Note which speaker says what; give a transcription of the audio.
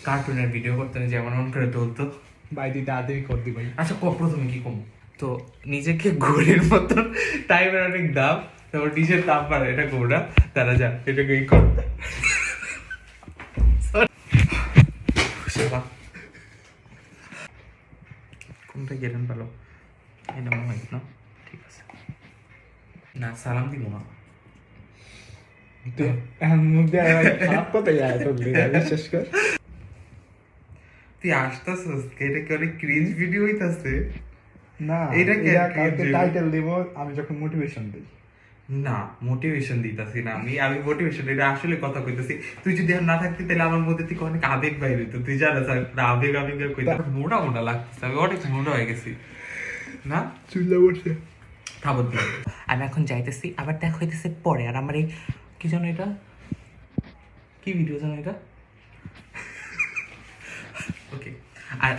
Speaker 1: কার্টুনের ভিডিও করতে যেমন মন করে তুলতো।
Speaker 2: ভাই দিদি তাড়াতাড়ি কর দি ভাই।
Speaker 1: আচ্ছা প্রথমে কি কম, তো নিজেকে ঘড়ির মতন টাইমের অনেক দাম, তারপর নিজের দাম পারে এটা কোনটা, তারা যা এটাকে এই কর। সেবা কোনটা গেলেন ভালো, এটা মনে হয় না, ঠিক আছে না সালাম দিব না।
Speaker 2: তুই এখন মুখ দিয়ে ভাই খারাপ কথা যায় তোর লিগা, বিশ্বাস কর।
Speaker 1: তুই আসতেছিস, এটা কি অনেক ক্রিঞ্জ ভিডিও হইতাছে?
Speaker 2: না
Speaker 1: এটা কি
Speaker 2: এটা
Speaker 1: আর
Speaker 2: কালকে
Speaker 1: cringe
Speaker 2: টাইটেল দিব আমি যখন মোটিভেশন দিই।
Speaker 1: না মোটিভেশন দিতাছি না আমি মোটিভেশন, এটা আসলে কথা কইতাছি। তুই যদি আর না থাকতি তাহলে আমার মধ্যে থেকে অনেক আবেগ বাইরে হইতো, তুই জানাস আবেগ আবেগ কইতা মোটা মোটা লাগতেছে, আমি অনেক মোটা হয়ে গেছি না।
Speaker 2: চুল্লা বসে
Speaker 1: খাবার দিয়ে আমি এখন যাইতেছি, আবার দেখা হইতেছে পরে। আর আমার এই কি জানো এটা, কি ভিডিও জানো এটা, ওকে। আর